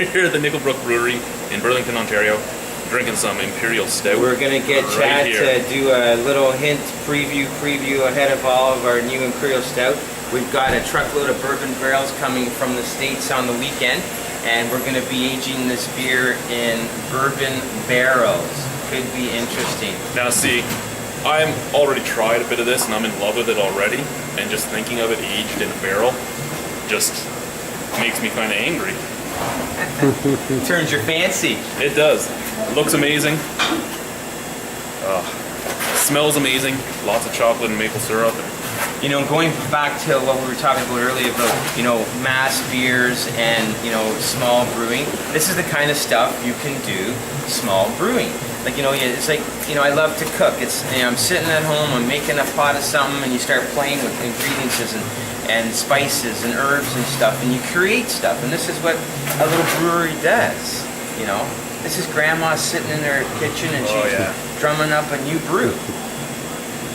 here at the Nickel Brook Brewery in Burlington, Ontario, drinking some Imperial Stout. We're going to get Chad to do a little hint preview ahead of all of our new Imperial Stout. We've got a truckload of bourbon barrels coming from the States on the weekend, and we're going to be aging this beer in bourbon barrels. Could be interesting. Now see, I'm already tried a bit of this and I'm in love with it already, and just thinking of it aged in a barrel just makes me kind of angry. Turns your fancy. It does. Looks amazing. Smells amazing. Lots of chocolate and maple syrup. You know, going back to what we were talking about earlier about, you know, mass beers and, you know, small brewing, this is the kind of stuff you can do small brewing. Like, you know, it's like, you know, I love to cook. It's, you know, I'm sitting at home, I'm making a pot of something, and you start playing with ingredients and spices and herbs and stuff, and you create stuff. And this is what a little brewery does, you know. This is grandma sitting in her kitchen and she's drumming up a new brew.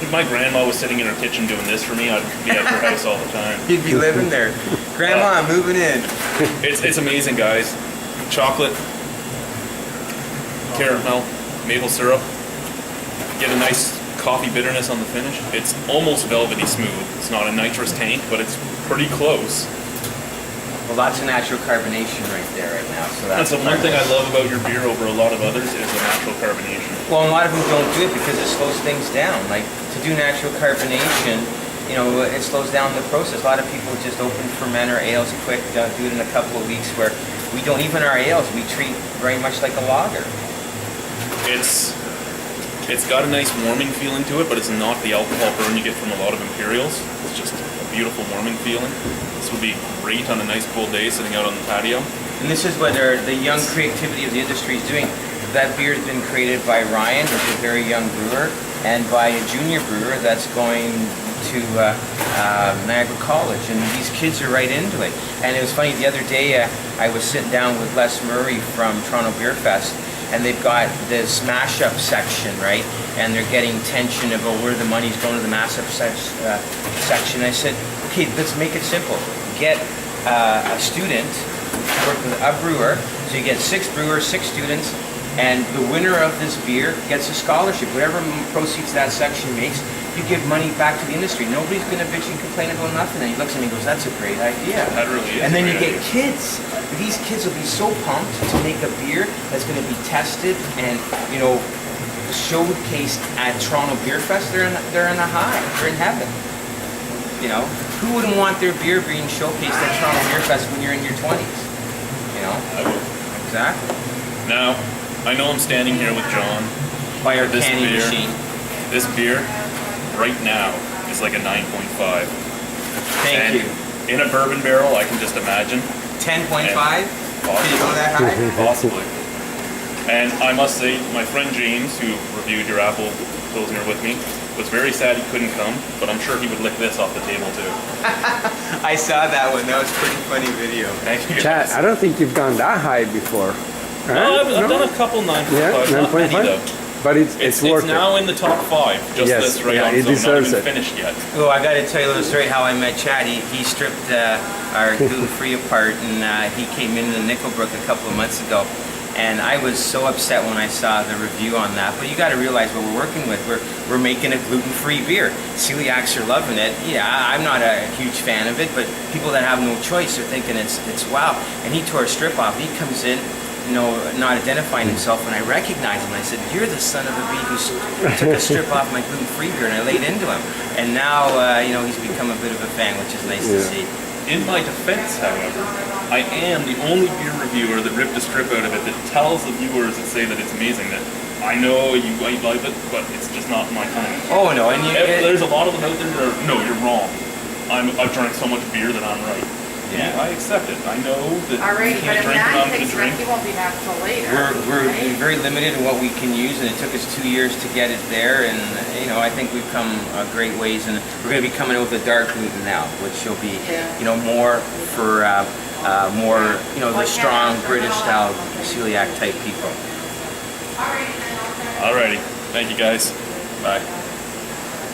If my grandma was sitting in her kitchen doing this for me, I'd be at her house all the time. You'd be living there. Grandma, I'm moving in. It's amazing, guys. Chocolate, caramel, maple syrup. Get a nice coffee bitterness on the finish. It's almost velvety smooth. It's not a nitrous tank, but it's pretty close. Well, lots of natural carbonation right there right now. So that's the one thing I love about your beer over a lot of others is the natural carbonation. Well, a lot of them don't do it because it slows things down. Like, to do natural carbonation, you know, it slows down the process. A lot of people just open ferment our ales quick, do it in a couple of weeks, where we don't, even our ales, we treat very much like a lager. It's got a nice warming feeling to it, but it's not the alcohol burn you get from a lot of Imperials. It's just a beautiful warming feeling. This would be great on a nice cool day sitting out on the patio. And this is what the young creativity of the industry is doing. That beer has been created by Ryan, who's a very young brewer, and by a junior brewer that's going to Niagara College, and these kids are right into it. And it was funny, the other day I was sitting down with Les Murray from Toronto Beer Fest, and they've got this mashup section, right? And they're getting tension about where the money's going to the mashup section. I said, okay, let's make it simple. Get a student to work with a brewer, so you get 6 brewers, 6 students, and the winner of this beer gets a scholarship. Whatever proceeds that section makes, you give money back to the industry. Nobody's going to bitch and complain about nothing. And he looks at me and goes, that's a great idea. That really is. And then you get kids. These kids will be so pumped to make a beer that's going to be tested and, you know, showcased at Toronto Beer Fest. They're in a high. They're in heaven. You know, who wouldn't want their beer being showcased at Toronto Beer Fest when you're in your 20s? You know? I would. Exactly. Now, I know I'm standing here with John. By our canning machine. This beer, right now, is like a 9.5. Thank you. In a bourbon barrel, I can just imagine. 10.5? Can you go that high? Possibly. And I must say, my friend James, who reviewed your apple Pilsner with me, was very sad he couldn't come, but I'm sure he would lick this off the table too. I saw that one. That was a pretty funny video. Thank you. Chad, I don't think you've gone that high before. Right? No, I've done a couple 9.5, yeah, not many though. But it's worth it. It's now in the top 5, just this right on, it so not even it. finished yet. Oh, I got to tell you a little story how I met Chad. He stripped our gluten-free apart, and he came into Nickel Brook a couple of months ago. And I was so upset when I saw the review on that. But you got to realize what we're working with. We're making a gluten-free beer. Celiacs are loving it. Yeah, I'm not a huge fan of it, but people that have no choice are thinking it's wow. And he tore a strip off. He comes in, you know, not identifying himself, and I recognized him. I said, "You're the son of a bee who took a strip off my gluten-free beer," and I laid into him. And now, you know, he's become a bit of a fan, which is nice to see. In my defense, however, I am the only beer reviewer that ripped a strip out of it that tells the viewers that say that it's amazing, that I know you might like it, but it's just not my kind. Oh no, and there's a lot of them out there that are, no, you're wrong. I've drank so much beer that I'm right. Yeah, I accept it. I know that alright, you can't drink what I'm going to drink. He won't be back till later. We're right? very limited in what we can use, and it took us 2 years to get it there. And you know, I think we've come great ways, and we're going to be coming out with a dark gluten now, which will be, you know, more for more, you know, the strong British style celiac type people. Alrighty, thank you guys. Bye.